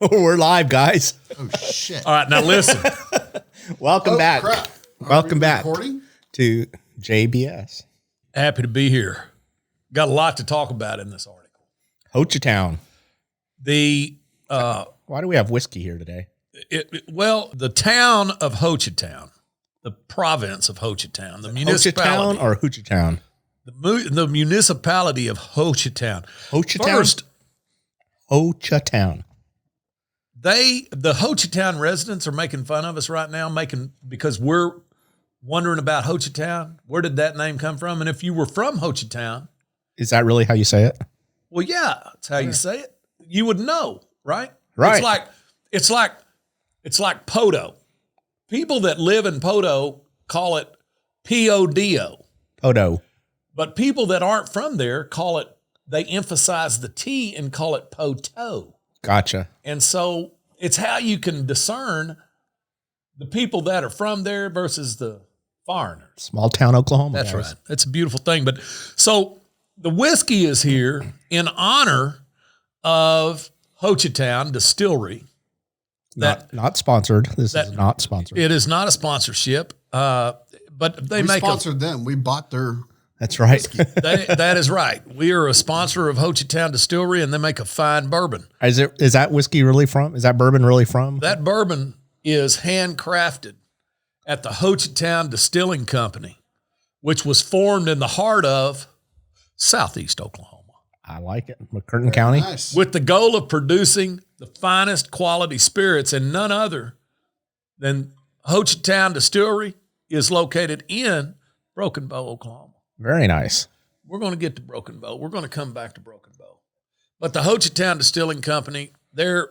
We're live, guys. Oh, shit. All right, now listen. Welcome back. Crap. Welcome back Recording? to JBS. Happy to be here. Got a lot to talk about in this article. Hochatown. Why do we have whiskey here today? The town of Hochatown, the province of Hochatown, the municipality. Hochatown or Hochatown? The municipality of Hochatown. Hochatown? First, Hochatown. the Hochatown residents are making fun of us right now, because we're wondering about Hochatown. Where did that name come from? And if you were from Hochatown. Is that really how you say it? Well, yeah, that's how you say it. You would know, right? Right. It's like Podo. People that live in Podo call it P-O-D-O. Podo. But people that aren't from there they emphasize the T and call it Poto. Gotcha. And so it's how you can discern the people that are from there versus the foreigners. Small town Oklahoma. That's guys. right. That's a beautiful thing. But so the whiskey is here in honor of Hochatown Distillery. Not sponsored. This is not sponsored. It is not a sponsorship, but we sponsored them. We bought their. That's right. That is right. We are a sponsor of Hochatown Distillery, and they make a fine bourbon. Is that whiskey really from? Is that bourbon really from? That bourbon is handcrafted at the Hochatown Distilling Company, which was formed in the heart of southeast Oklahoma. I like it. McCurtain County. Nice. With the goal of producing the finest quality spirits, and none other than Hochatown Distillery is located in Broken Bow, Oklahoma. Very nice. We're going to get to Broken Bow. We're going to come back to Broken Bow. But the Hochatown Distilling Company, they're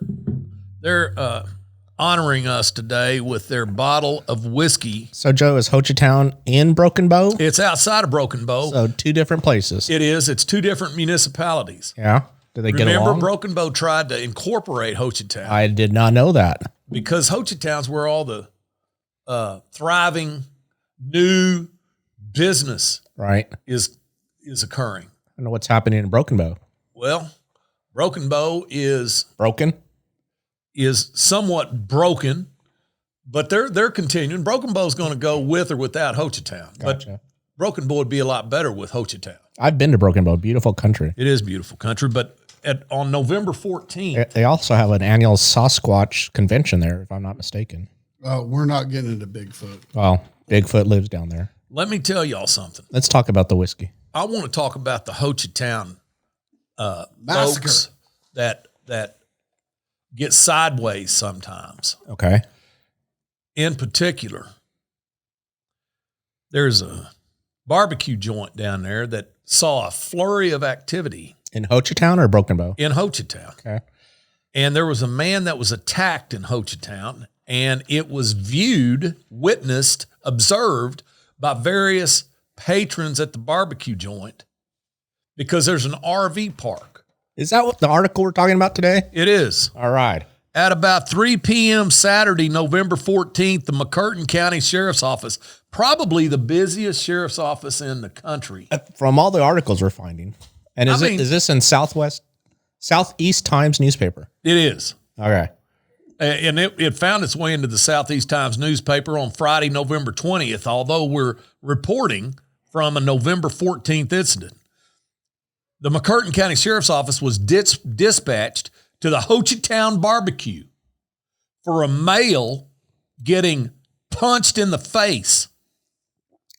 honoring us today with their bottle of whiskey. So, Joe, is Hochatown in Broken Bow? It's outside of Broken Bow. So, two different places. It is. It's two different municipalities. Yeah. Do they get along? Remember, Broken Bow tried to incorporate Hochatown. I did not know that. Because Hochatown's where all the thriving new business is occurring. I don't know what's happening in Broken Bow. Well, Broken Bow is somewhat broken, but they're continuing. Broken Bow is going to go with or without Hochatown. Gotcha. But Broken Bow would be a lot better with Hochatown. I've been to Broken Bow, beautiful country. It is beautiful country, but on November 14th. They also have an annual Sasquatch convention there, if I'm not mistaken. Oh, we're not getting into Bigfoot. Well, Bigfoot lives down there. Let me tell y'all something. Let's talk about the whiskey. I want to talk about the Hochatown Massacre. folks that get sideways sometimes. Okay. In particular, there's a barbecue joint down there that saw a flurry of activity. In Hochatown or Broken Bow? In Hochatown. Okay. And there was a man that was attacked in Hochatown, and it was viewed, witnessed, observed by various patrons at the barbecue joint because there's an RV park. Is that what the article we're talking about today? It is. All right. At about 3 p.m. Saturday, November 14th, the McCurtain County Sheriff's Office, probably the busiest sheriff's office in the country. From all the articles we're finding. And is this in Southeast Times newspaper? It is. Okay. And it found its way into the Southeast Times newspaper on Friday, November 20th, although we're reporting from a November 14th incident. The McCurtain County Sheriff's Office was dispatched to the Hochatown barbecue for a male getting punched in the face.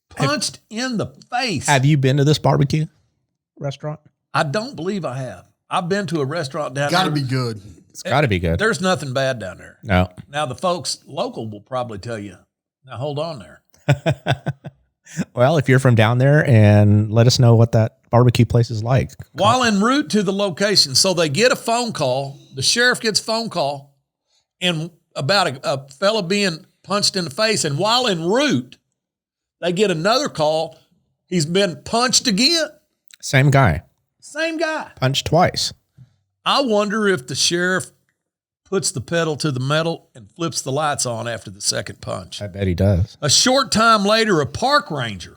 Punched in the face. Have you been to this barbecue restaurant? I don't believe I have. I've been to a restaurant down there. Got to be good. It's got to be good. There's nothing bad down there. No. Now, the folks local will probably tell you, now hold on there. Well, if you're from down there, and let us know what that barbecue place is like. While en route to the location, so they get a phone call, the sheriff gets a phone call, and about a fella being punched in the face, and while en route, they get another call, he's been punched again. Same guy. Same guy. Punched twice. I wonder if the sheriff puts the pedal to the metal and flips the lights on after the second punch. I bet he does. A short time later, a park ranger,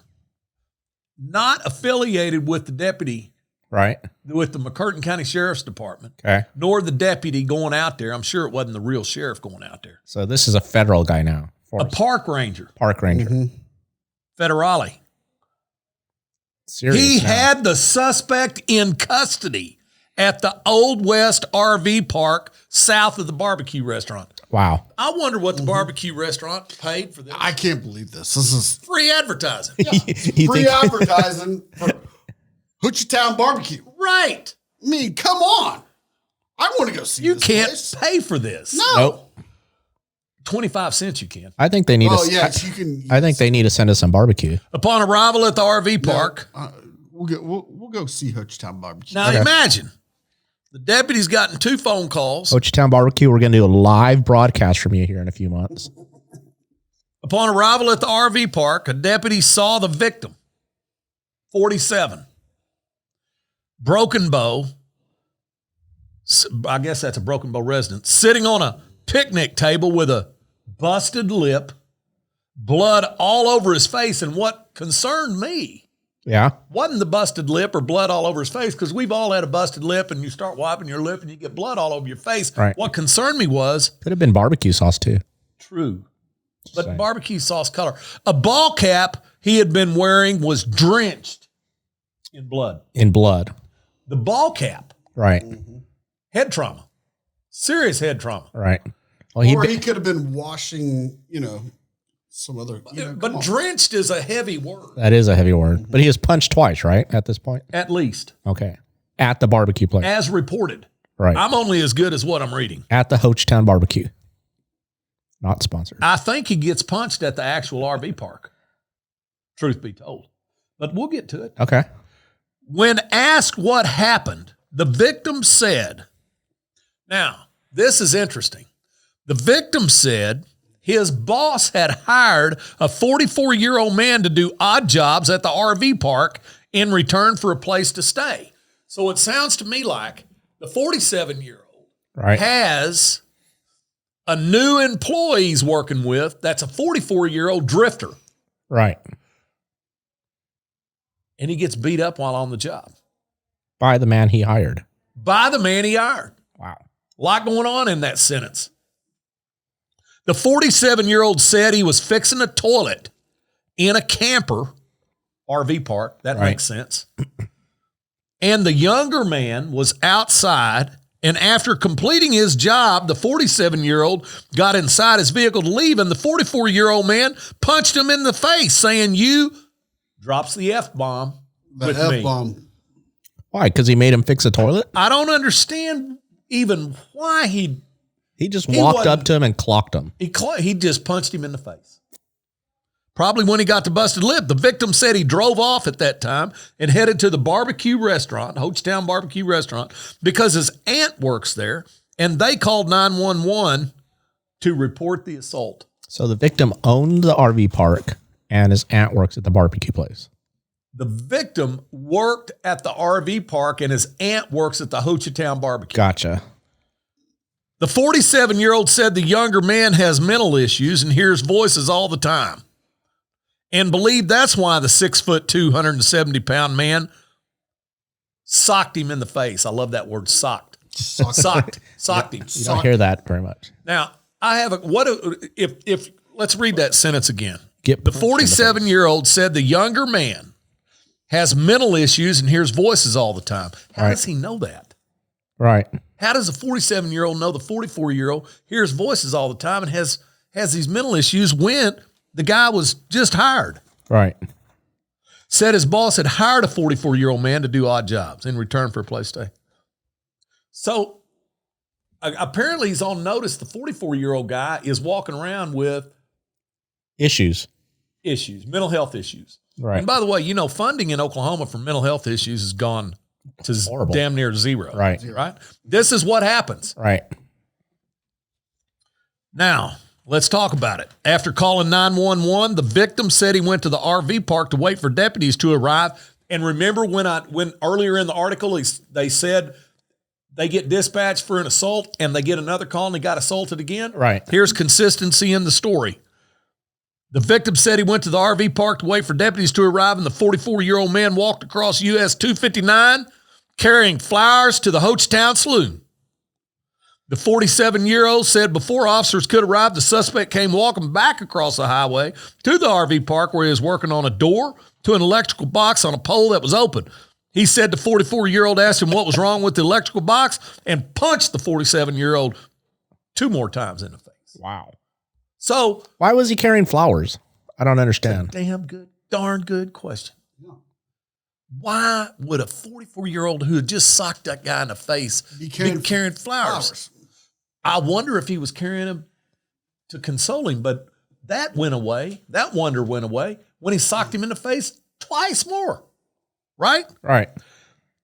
not affiliated with the deputy Right. with the McCurtain County Sheriff's Department, Okay. nor the deputy going out there. I'm sure it wasn't the real sheriff going out there. So this is a federal guy now. A park ranger, Park ranger. federale. Serious He now. had the suspect in custody at the Old West RV park south of the barbecue restaurant. Wow. I wonder what the barbecue restaurant paid for this. I can't believe this. This is Free advertising. free advertising for Hochatown Barbecue. Right. I mean, come on. I want to go see You this can't place. pay for this. No. Nope. 25 cents you can. I think they need Oh, to. yes, you can. I think they need to send us some barbecue. Upon arrival at the RV park, We'll go see Hochatown Barbecue. now imagine the deputy's gotten 2 phone calls. Hochatown Barbecue, we're going to do a live broadcast from you here in a few months. Upon arrival at the RV park, a deputy saw the victim, 47, Broken Bow, I guess that's a Broken Bow resident, sitting on a picnic table with a busted lip, blood all over his face. And what concerned me Yeah. wasn't the busted lip or blood all over his face, because we've all had a busted lip and you start wiping your lip and you get blood all over your face. Right. What concerned me was Could have been barbecue sauce too. true, but saying. barbecue sauce color. A ball cap he had been wearing was drenched in blood. In blood. The ball cap, Right. head trauma, serious head trauma. Right. Well, Or he could have been washing, some other. come But on. drenched is a heavy word, that is a heavy word. But he was punched twice, right? At this point? at least, Okay. At the barbecue place. as reported. Right. I'm only as good as what I'm reading. At the Hochatown Barbecue. Not sponsored. I think he gets punched at the actual RV park, truth be told. But we'll get to it. Okay. When asked what happened, the victim said, now, this is interesting. The victim said his boss had hired a 44-year-old man to do odd jobs at the RV park in return for a place to stay. So it sounds to me like the 47-year-old Right. has a new employee he's working with that's a 44-year-old drifter, Right. and he gets beat up while on the job By the man he hired. by the man he hired. Wow. A lot going on in that sentence. The 47-year-old said he was fixing a toilet in a camper RV park. That Right. makes sense. And the younger man was outside, and after completing his job, the 47-year-old got inside his vehicle to leave, and the 44-year-old man punched him in the face, saying, "You," drops the F-bomb The with me. F-bomb. Why? Because he made him fix a toilet? I don't understand even why He just He walked wasn't- up to him and clocked him. he just punched him in the face. Probably when he got the busted lip. The victim said he drove off at that time and headed to the barbecue restaurant, Hochatown Barbecue Restaurant, because his aunt works there, and they called 911 to report the assault. So the victim owned the RV park and his aunt works at the barbecue place. The victim worked at the RV park, and his aunt works at the Hochatown Barbecue. Gotcha. The 47-year-old said the younger man has mental issues and hears voices all the time, and believed that's why the 6'2", 170-pound man socked him in the face. I love that word, socked. Socked him. You don't hear that very much. Now, I have if let's read that sentence again. Get The punched in the face. 47-year-old said the younger man has mental issues and hears voices all the time. How Right. does he know that? Right. How does a 47-year-old know the 44-year-old hears voices all the time and has these mental issues when the guy was just hired? Right. Said his boss had hired a 44-year-old man to do odd jobs in return for a place to stay. So apparently he's on notice. The 44-year-old guy is walking around with Issues. mental health issues. Right. And by the way, funding in Oklahoma for mental health issues has gone to Horrible. damn near zero. Right. Right. This is what happens. Right. Now, let's talk about it. After calling 911, the victim said he went to the RV park to wait for deputies to arrive. And remember when earlier in the article they said they get dispatched for an assault and they get another call and they got assaulted again? Right. Here's consistency in the story. The victim said he went to the RV park to wait for deputies to arrive, and the 44-year-old man walked across US 259 carrying flowers to the Hochatown saloon. The 47-year-old said before officers could arrive, the suspect came walking back across the highway to the RV park where he was working on a door to an electrical box on a pole that was open. He said the 44-year-old asked him what was wrong with the electrical box and punched the 47-year-old 2 more times in the face. Wow. So why was he carrying flowers? I don't understand. Darn good question. Why would a 44-year-old who had just socked that guy in the face be carrying flowers? I wonder if he was carrying them to console him, but that went away. That wonder went away when he socked him in the face twice more, right? Right.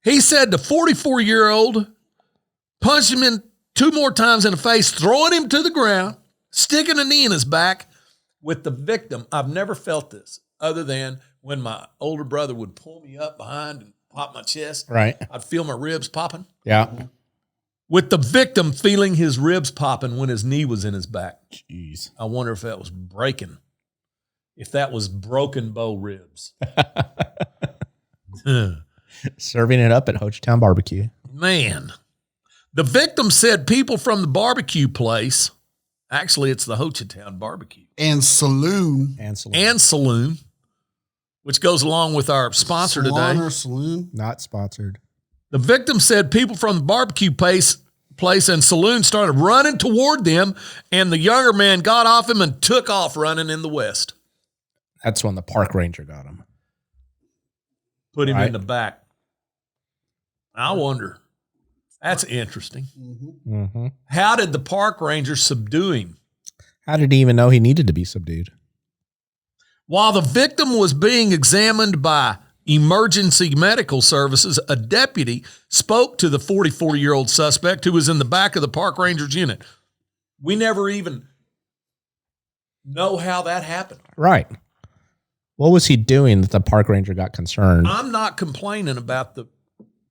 He said the 44-year-old punched him in 2 more times in the face, throwing him to the ground, sticking a knee in his back. With the victim, I've never felt this other than when my older brother would pull me up behind and pop my chest. Right. I'd feel my ribs popping. Yeah. With the victim feeling his ribs popping when his knee was in his back. Jeez. I wonder if that was breaking. If that was broken bow ribs. Serving it up at Hochatown barbecue. Man. The victim said people from the barbecue place, actually it's the Hochatown barbecue. And saloon. Which goes along with our sponsor today. Saloon. Not sponsored. The victim said people from the barbecue place and saloon started running toward them, and the younger man got off him and took off running in the west. That's when the park ranger got him. Put him in the back. I wonder. That's interesting. Mm-hmm. How did the park ranger subdue him? How did he even know he needed to be subdued? While the victim was being examined by emergency medical services, a deputy spoke to the 44-year-old suspect who was in the back of the park ranger's unit. We never even know how that happened. Right. What was he doing that the park ranger got concerned? I'm not complaining about the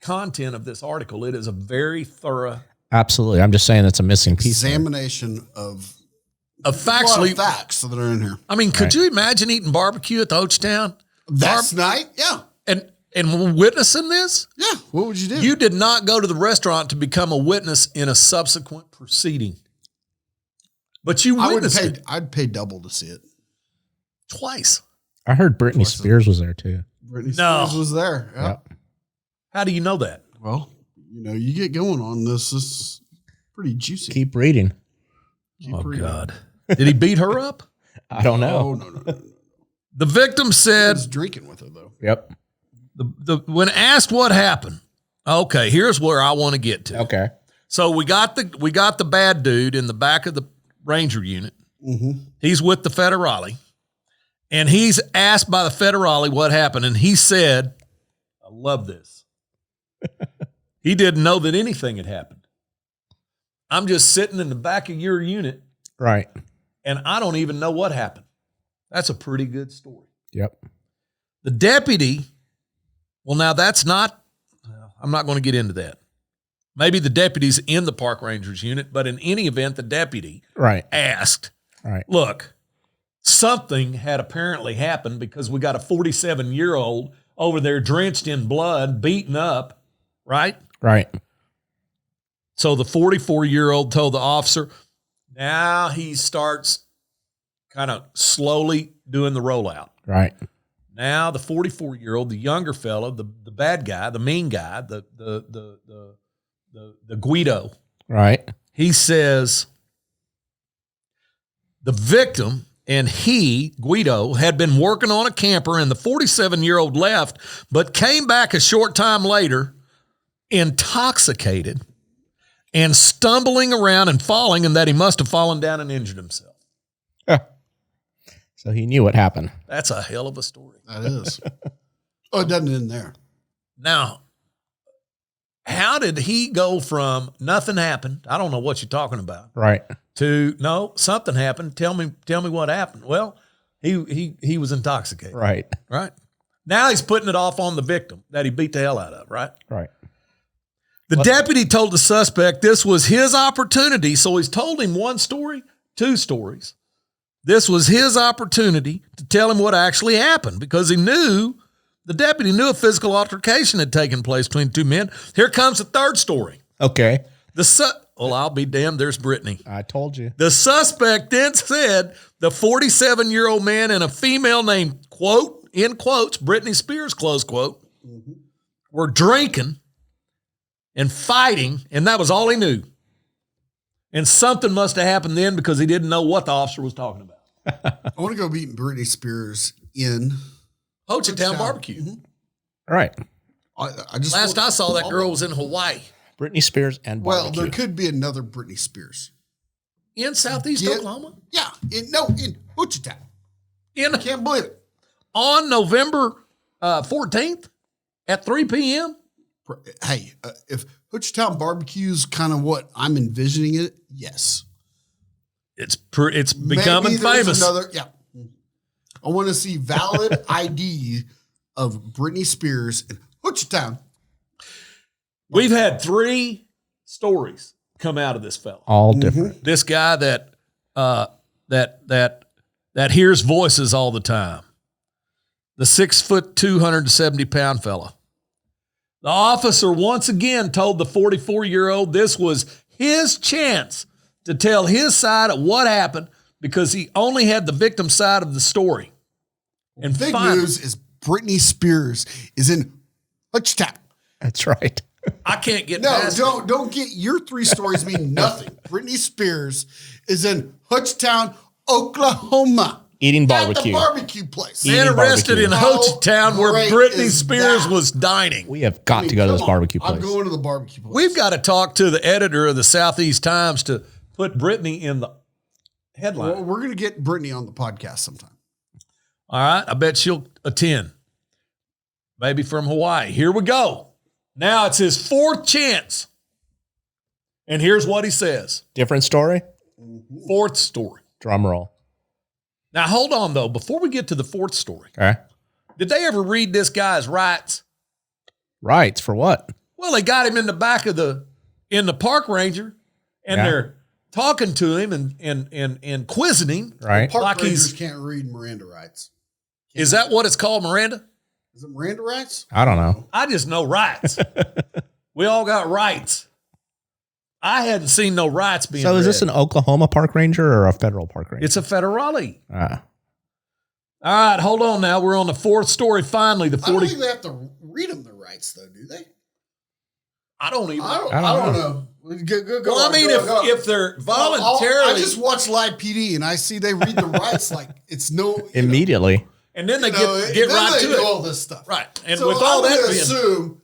content of this article. It is a very thorough. Absolutely. I'm just saying it's a missing piece. Examination of facts that are in here. I mean, could you imagine eating barbecue at the Hochatown? That's night? Yeah. And witnessing this? Yeah. What would you do? You did not go to the restaurant to become a witness in a subsequent proceeding. But you witnessed it. I'd pay double to see it. Twice. I heard Brittany Spears was there too. Brittany Spears was there. Yeah. Yep. How do you know that? Well, you get going on this. This is pretty juicy. Keep reading. God. Did he beat her up? I don't know. No. The victim said, he was drinking with her though. Yep. When asked what happened, okay, here's where I want to get to. Okay. So we got the bad dude in the back of the Ranger unit. Mm-hmm. He's with the federale, and he's asked by the federale what happened, and he said, "I love this." He didn't know that anything had happened. I'm just sitting in the back of your unit, right, and I don't even know what happened. That's a pretty good story. Yep. The deputy. Well, now that's not. I'm not going to get into that. Maybe the deputy's in the park ranger's unit, but in any event, the deputy asked, look, something had apparently happened because we got a 47-year-old over there drenched in blood, beaten up, right? Right. So the 44-year-old told the officer, now he starts kind of slowly doing the rollout. Right. Now the 44-year-old, the younger fellow, the bad guy, the mean guy, the Guido. Right. He says the victim and he, Guido, had been working on a camper and the 47-year-old left, but came back a short time later intoxicated and stumbling around and falling, and that he must have fallen down and injured himself. So he knew what happened. That's a hell of a story. That is. Oh, it doesn't end there. Now, how did he go from nothing happened, I don't know what you're talking about, right, to no, something happened, tell me what happened? Well, he was intoxicated. Right. Right. Now he's putting it off on the victim that he beat the hell out of, right? Right. The deputy told the suspect this was his opportunity, so he's told him one story, two stories. This was his opportunity to tell him what actually happened because he knew The deputy knew a physical altercation had taken place between two men. Here comes the third story. Okay. Well, I'll be damned. There's Brittany. I told you. The suspect then said the 47-year-old man and a female named, quote, in quotes, Brittany Spears, close quote, were drinking and fighting, and that was all he knew. And something must have happened then because he didn't know what the officer was talking about. I want to go meet Brittany Spears in Hochatown barbecue. All right. I just Last I saw, that girl was in Hawaii. Brittany Spears and barbecue. Well, there could be another Brittany Spears. In Southeast Oklahoma? Yeah. In Hochatown. I can't believe it. On November 14th at 3 p.m.? Hey, if Hochatown barbecue is kind of what I'm envisioning it, yes. It's becoming famous. I want to see valid ID of Brittany Spears in Hochatown. We've had 3 stories come out of this fella. All different. This guy that hears voices all the time. The 6 foot, 270-pound fella. The officer once again told the 44-year-old this was his chance to tell his side of what happened because he only had the victim's side of the story. And big news is Brittany Spears is in Hochatown. That's right. I can't get No, past don't get your 3 stories mean nothing. Brittany Spears is in Hochatown, Oklahoma. Eating barbecue. At the barbecue place. Man arrested in Hochatown where great Brittany is Spears that? was dining. We have got to go to this Come on. barbecue place. I'm going to the barbecue place. We've got to talk to the editor of the Southeast Times to put Brittany in the headline. Well, we're going to get Brittany on the podcast sometime. All right. I bet she'll attend. Maybe from Hawaii. Here we go. Now it's his 4th chance. And here's what he says. Different story? 4th story. Drum roll. Now, hold on, though. Before we get to the 4th story, Okay. did they ever read this guy's rights? Rights for what? Well, they got him in the back of in the park ranger, and they're talking to him and quizzing him. Right. Park Like rangers can't read Miranda rights. Is that what it's called, Miranda? Is it Miranda rights? I don't know. I just know rights. We all got rights. I hadn't seen no rights being So is this read. an Oklahoma park ranger or a federal park ranger? It's a federale. Ah. All right, hold on now. We're on the 4th story. Finally, the I don't 40. think they have to read them the rights, though, do they? I don't even. I don't don't know. know. Go Well, I on, mean, go. if they're voluntarily, I just watch Live PD and I see they read the rights like it's no Immediately. and then they get then right they to do it. all this stuff, Right, and so with all I'm that gonna being assume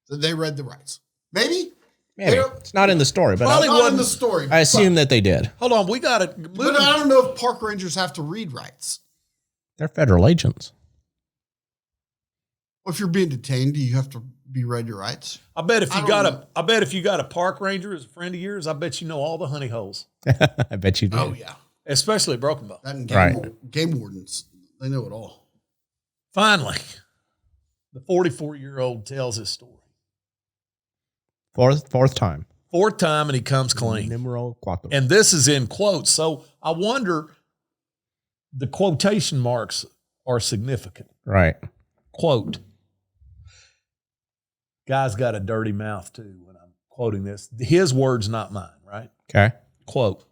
that they read the rights. Maybe Maybe. It's not in the story, but Probably not in the story. I assume that they did. hold on, we got to. but I don't know if park rangers have to read rights. They're federal agents. Well, if you're being detained, do you have to be read your rights? I bet if I you don't got know. I bet if you got a park ranger as a friend of yours, I bet you know all the honey holes, I bet you did. Oh yeah, especially at Broken Bow. that and Right. game wardens, they know it all. Finally, the 44-year-old tells his story. Fourth time. 4th time, and he comes clean. Numero cuatro. And this is in quotes. So I wonder, the quotation marks are significant. Right. Quote. Guy's got a dirty mouth too when I'm quoting this. His words, not mine, right? Okay. Quote.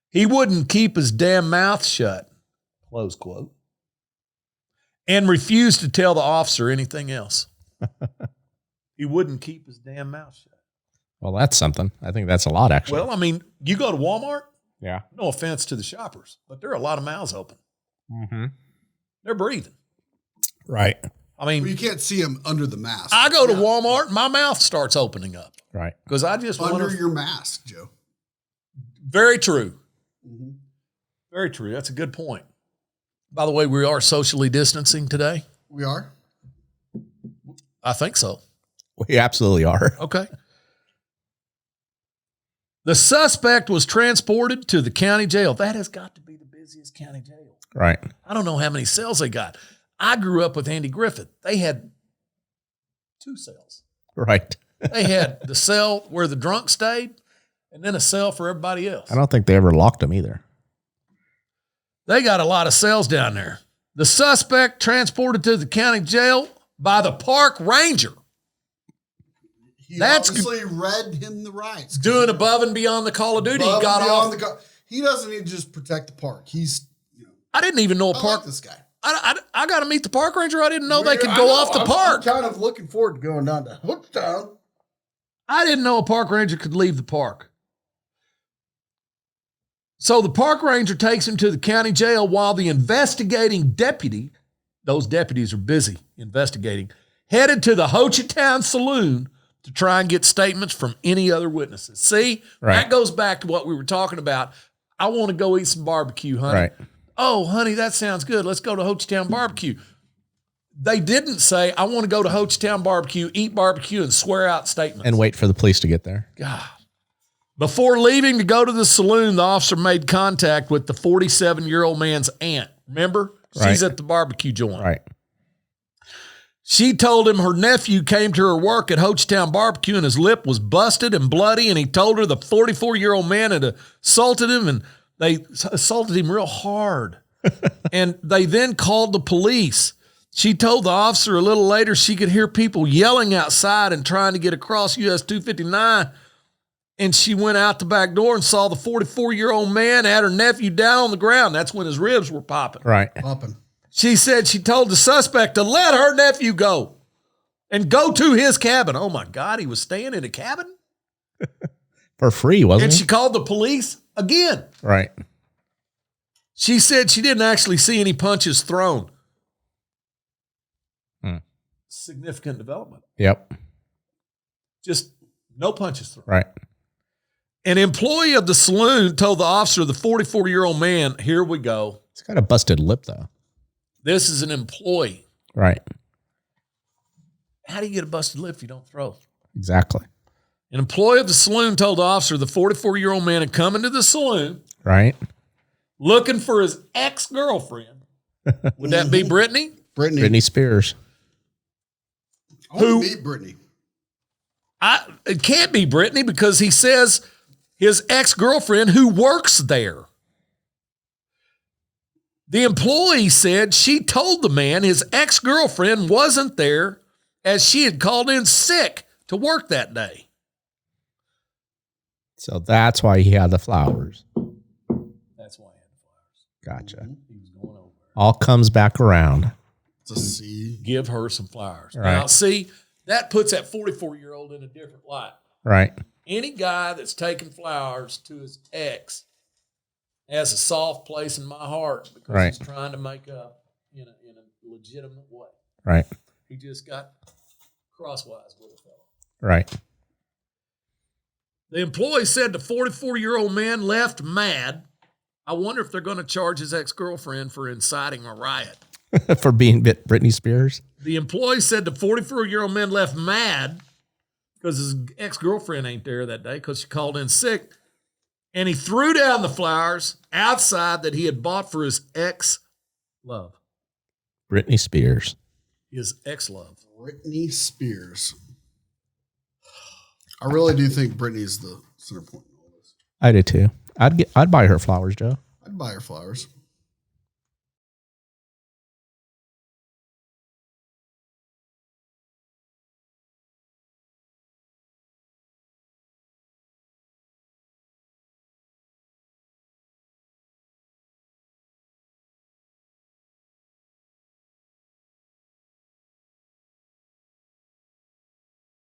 He wouldn't keep his damn mouth shut, close quote, and refused to tell the officer anything else. He wouldn't keep his damn mouth shut. Well, that's something. I think that's a lot, actually. Well, I mean, you go to Walmart, yeah. no offense to the shoppers, but there are a lot of mouths open. Mm-hmm. They're breathing. Right. I mean, Well, you can't see them under the mask. I go to Walmart, my mouth starts opening up Right. because I just want under to. your mask, Joe. Very true. Mm-hmm. Very true. That's a good point. By the way, we are socially distancing today. We are. I think so. We absolutely are. Okay. The suspect was transported to the county jail. That has got to be the busiest county jail. Right. I don't know how many cells they got. I grew up with Andy Griffith. They had 2 cells. Right. They had the cell where the drunk stayed and then a cell for everybody else. I don't think they ever locked them either. They got a lot of cells down there. The suspect transported to the county jail by the park ranger. He obviously read him the rights. Doing above and beyond the Call of Duty. He got off. He doesn't need to just protect the park. He's, I didn't even know a park. Like this guy. I got to meet the park ranger. I didn't know they could go off the park. I'm kind of looking forward to going down to Hochatown. I didn't know a park ranger could leave the park. So the park ranger takes him to the county jail while the investigating deputy, those deputies are busy investigating, headed to the Hochatown saloon to try and get statements from any other witnesses. See, that goes back to what we were talking about. I want to go eat some barbecue, honey. Right. Oh, honey, that sounds good. Let's go to Hochatown barbecue. They didn't say, I want to go to Hochatown barbecue, eat barbecue, and swear out statements. And wait for the police to get there. God. Before leaving to go to the saloon, the officer made contact with the 47-year-old man's aunt. Remember? She's at the barbecue joint. Right. She told him her nephew came to her work at Hochatown barbecue and his lip was busted and bloody, and he told her the 44-year-old man had assaulted him, and they assaulted him real hard. And they then called the police. She told the officer a little later she could hear people yelling outside and trying to get across US 259. And she went out the back door and saw the 44-year-old man had her nephew down on the ground. That's when his ribs were popping. Right. Popping. She said she told the suspect to let her nephew go and go to his cabin. Oh, my God. He was staying in a cabin? For free, wasn't And he? she called the police again. Right. She said she didn't actually see any punches thrown. Significant development. Yep. Just no punches thrown. Right. An employee of the saloon told the officer, the 44-year-old man, here we go. He's got a busted lip, though. This is an employee. Right. How do you get a busted lip if you don't throw? Exactly. An employee of the saloon told the officer the 44-year-old man had come into the saloon Right. looking for his ex-girlfriend. Would that be Brittany? Brittany Spears. I want to meet Brittany. It can't be Brittany because he says his ex-girlfriend who works there. The employee said she told the man his ex-girlfriend wasn't there as she had called in sick to work that day. So that's why he had the flowers. That's why he had the flowers. Gotcha. He was going over. All comes back around. To see. Give her some flowers. Right. Now, see, that puts that 44-year-old in a different light. Right. Any guy that's taking flowers to his ex has a soft place in my heart because he's trying to make up in a legitimate way. Right. He just got crosswise with a fellow. Right. The employee said the 44-year-old man left mad. I wonder if they're going to charge his ex-girlfriend for inciting a riot. For being Brittany Spears. The employee said the 44-year-old man left mad because his ex-girlfriend ain't there that day because she called in sick. And he threw down the flowers outside that he had bought for his ex-love. Brittany Spears. His ex-love. Brittany Spears. I really do think Brittany's the center point in all this. I do too. I'd buy her flowers, Joe. I'd buy her flowers.